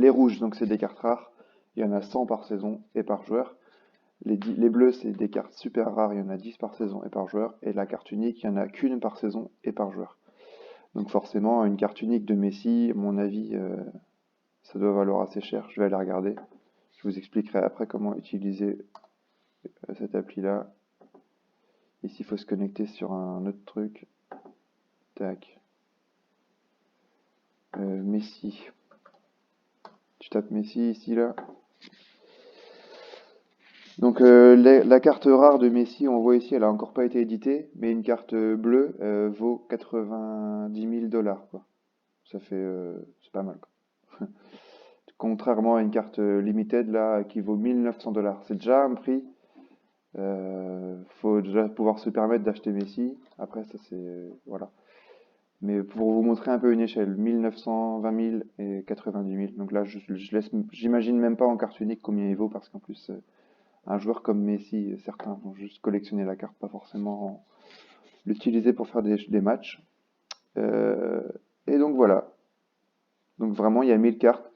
Les rouges, donc c'est des cartes rares. Il y en a 100 par saison et par joueur. Les bleus, c'est des cartes super rares. Il y en a 10 par saison et par joueur. Et la carte unique, il n'y en a qu'une par saison et par joueur. Donc forcément, une carte unique de Messi, à mon avis, ça doit valoir assez cher. Je vais aller regarder. Je vous expliquerai après comment utiliser cette appli-là. Ici, il faut se connecter sur un autre truc. Tac. Messi. Tu tapes Messi ici, là. Donc la carte rare de Messi, on voit ici, elle a encore pas été éditée, mais une carte bleue vaut 90 000 dollars, quoi. Ça fait, c'est pas mal, quoi. Contrairement à une carte limited là qui vaut 1900 dollars. C'est déjà un prix. Faut déjà pouvoir se permettre d'acheter Messi. Après, ça c'est voilà. Mais pour vous montrer un peu une échelle, 1900, 20 000 et 90 000. Donc là, j'imagine même pas en carte unique combien il vaut parce qu'en plus, un joueur comme Messi, certains vont juste collectionner la carte, pas forcément l'utiliser pour faire des matchs. Euh, et donc voilà. Donc vraiment, il y a 1000 cartes.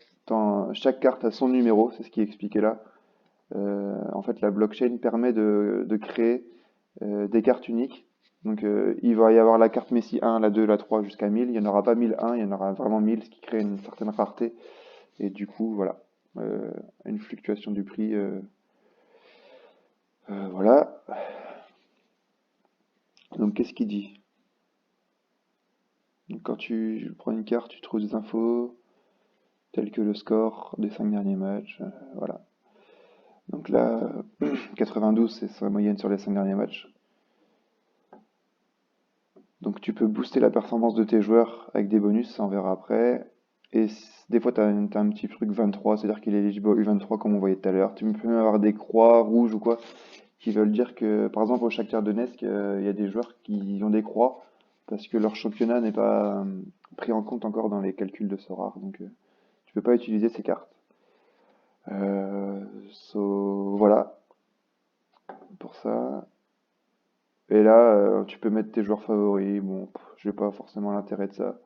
Chaque carte a son numéro, c'est ce qui est expliqué là. En fait, la blockchain permet de créer des cartes uniques. Donc, il va y avoir la carte Messi 1, la 2, la 3 jusqu'à 1000. Il n'y en aura pas 1001, il y en aura vraiment 1000, ce qui crée une certaine rareté. Et du coup, voilà, euh, une fluctuation du prix. Voilà. Donc, qu'est-ce qu'il dit? Donc, quand tu prends une carte, tu trouves des infos telles que le score des 5 derniers matchs. Voilà. Donc là, 92, c'est sa moyenne sur les 5 derniers matchs. Donc tu peux booster la performance de tes joueurs avec des bonus, ça on verra après. Et des fois tu as, un petit truc 23, c'est-à-dire qu'il est éligible au U23 comme on voyait tout à l'heure. Tu peux même avoir des croix rouges ou quoi, qui veulent dire que, par exemple au Shakhtar Donetsk, il y a des joueurs qui ont des croix parce que leur championnat n'est pas pris en compte encore dans les calculs de Sorare. Donc tu peux pas utiliser ces cartes. Voilà pour ça. Et là, tu peux mettre tes joueurs favoris. Bon, j'ai pas forcément l'intérêt de ça.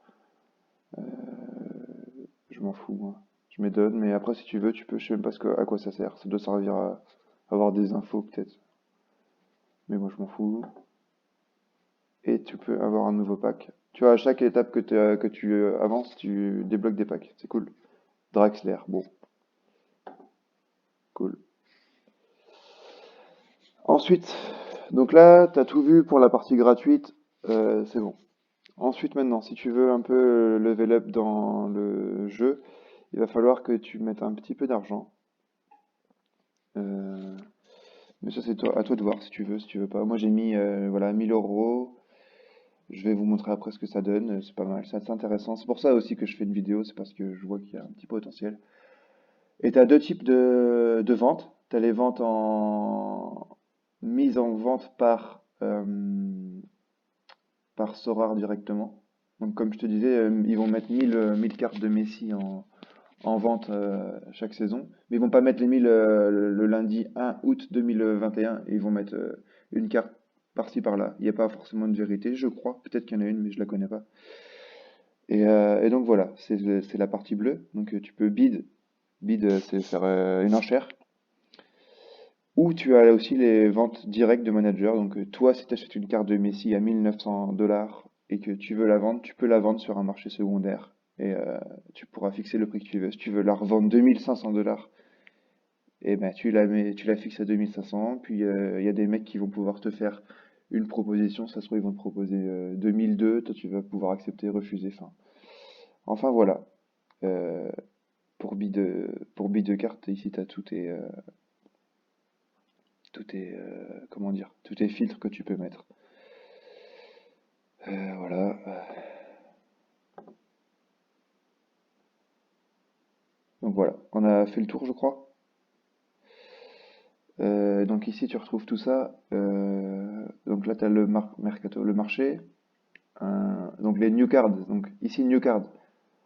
Je m'en fous, moi. Je m'étonne, mais après, si tu veux, tu peux. Je sais même pas à quoi ça sert. Ça doit servir à avoir des infos, peut-être. Mais moi, je m'en fous. Et tu peux avoir un nouveau pack. Tu vois, à chaque étape que tu avances, tu débloques des packs. C'est cool. Draxler, bon, cool. Ensuite, donc là, tu as tout vu pour la partie gratuite. C'est bon. Ensuite, maintenant, si tu veux un peu level up dans le jeu, il va falloir que tu mettes un petit peu d'argent. Euh, mais ça, c'est à toi de voir si tu veux, si tu veux pas. Moi, j'ai mis voilà, 1000 euros. Je vais vous montrer après ce que ça donne. C'est pas mal, c'est assez intéressant. C'est pour ça aussi que je fais une vidéo, c'est parce que je vois qu'il y a un petit potentiel. Et tu as deux types de ventes. Tu as les ventes en mise en vente par Sorare directement. Donc, comme je te disais, ils vont mettre 1000 cartes de Messi en vente chaque saison. Mais ils vont pas mettre les 1000 le lundi 1 août 2021. Ils vont mettre une carte par-ci par-là. Il n'y a pas forcément de vérité, je crois. Peut-être qu'il y en a une, mais je la connais pas. Et donc voilà, c'est la partie bleue. Donc tu peux bid. Bid, c'est faire une enchère. Ou tu as aussi les ventes directes de manager. Donc toi, si tu achètes une carte de Messi à 1900 dollars et que tu veux la vendre, tu peux la vendre sur un marché secondaire. Et tu pourras fixer le prix que tu veux. Si tu veux la revendre 2500 dollars, et ben tu la fixes à 2500. Puis il y a des mecs qui vont pouvoir te faire une proposition. Ça se trouve, ils vont te proposer 2002. Toi, tu vas pouvoir accepter, refuser. Enfin voilà. Euh, pour bid de carte, ici, tu as comment dire, tous tes filtres que tu peux mettre. Voilà. Donc voilà, on a fait le tour, je crois. Donc ici, tu retrouves tout ça. Donc là, tu as mercato, le marché. Donc les new cards. Donc ici, new card.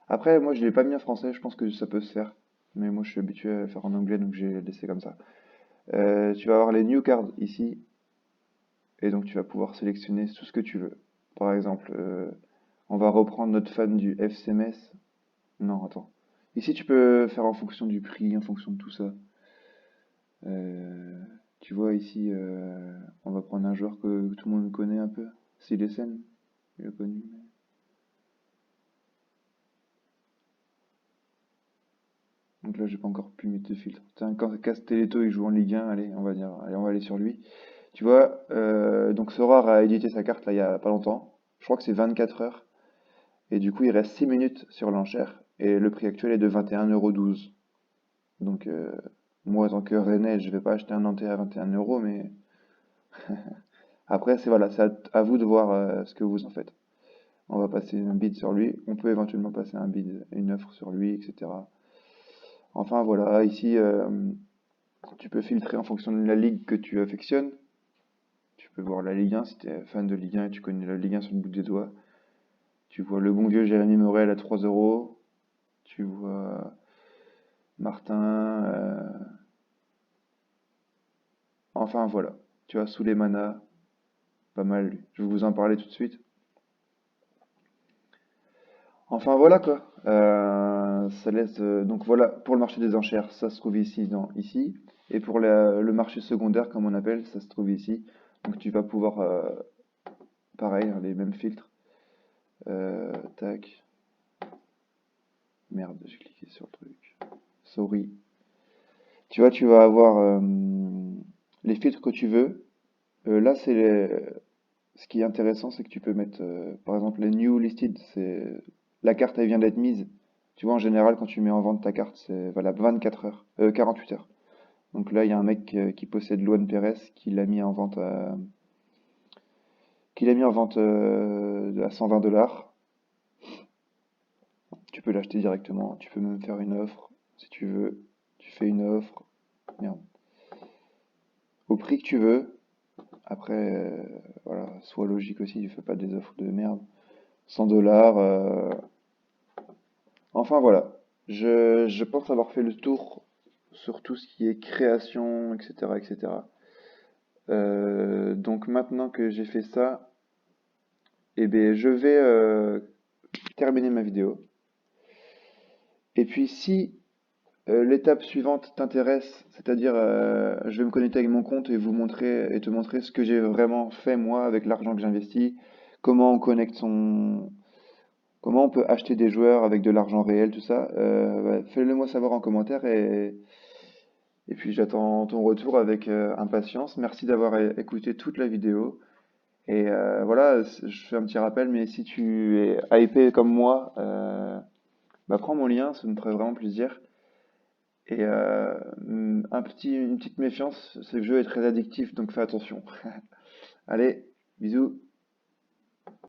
Après, moi, je l'ai pas mis en français. Je pense que ça peut se faire. Mais moi, je suis habitué à faire en anglais, donc j'ai laissé comme ça. Tu vas avoir les new cards ici. Et donc, tu vas pouvoir sélectionner tout ce que tu veux. Par exemple, on va reprendre notre fan du FC Metz. Non, attends. Ici, tu peux faire en fonction du prix, en fonction de tout ça. Euh, Tu vois, ici, on va prendre un joueur que tout le monde connaît un peu. Silesen, il est connu. Donc là, j'ai pas encore pu mettre de filtre. Tiens, quand Castelletto il joue en Ligue 1, allez, on va dire, allez, on va aller sur lui. Tu vois, donc Sorare a édité sa carte là il y a pas longtemps. Je crois que c'est 24 heures. Et du coup, il reste 6 minutes sur l'enchère. Et le prix actuel est de 21,12 €. Donc, moi, en tant que Rennais, je vais pas acheter un Nantais à 21 euros, mais après, c'est voilà, c'est à vous de voir ce que vous en faites. On va passer un bid sur lui. On peut éventuellement passer un bid, une offre sur lui, etc. Enfin, voilà, ici, tu peux filtrer en fonction de la ligue que tu affectionnes. Tu peux voir la Ligue 1 si tu es fan de Ligue 1 et tu connais la Ligue 1 sur le bout des doigts. Tu vois le bon vieux Jérémy Morel à 3 euros. Tu vois Martin. Enfin voilà. Tu vois Souleymana. Pas mal lui. Je vais vous en parler tout de suite. Enfin voilà quoi. Ça laisse. Donc voilà, pour le marché des enchères, ça se trouve ici, ici. Et pour le marché secondaire, comme on appelle, ça se trouve ici. Donc tu vas pouvoir, pareil, hein, les mêmes filtres. Tac. Merde, j'ai cliqué sur le truc. Sorry. Tu vois, tu vas avoir les filtres que tu veux. Là, ce qui est intéressant, c'est que tu peux mettre, par exemple, les new listed. C'est la carte, elle vient d'être mise. Tu vois, en général, quand tu mets en vente ta carte, c'est valable 24 heures, 48 heures. Donc là, il y a un mec qui possède Luan Perez qui l'a mis en vente à 120 $. Tu peux l'acheter directement. Tu peux même faire une offre si tu veux. Tu fais une offre. Merde. Au prix que tu veux. Après, voilà, sois logique aussi, ne fais pas des offres de merde. 100 $. Enfin voilà, je pense avoir fait le tour sur tout ce qui est création, etc., etc. Donc maintenant que j'ai fait ça, eh bien, je vais terminer ma vidéo. Et puis si l'étape suivante t'intéresse, c'est-à-dire je vais me connecter avec mon compte et vous montrer et te montrer ce que j'ai vraiment fait moi avec l'argent que j'investis, comment on connecte comment on peut acheter des joueurs avec de l'argent réel, tout ça, fais-le moi savoir en commentaire et puis j'attends ton retour avec impatience. Merci d'avoir écouté toute la vidéo. Et voilà, je fais un petit rappel, mais si tu es hypé comme moi, bah prends mon lien, ça me ferait vraiment plaisir. Et une petite méfiance, ce jeu est très addictif, donc fais attention. Allez, bisous.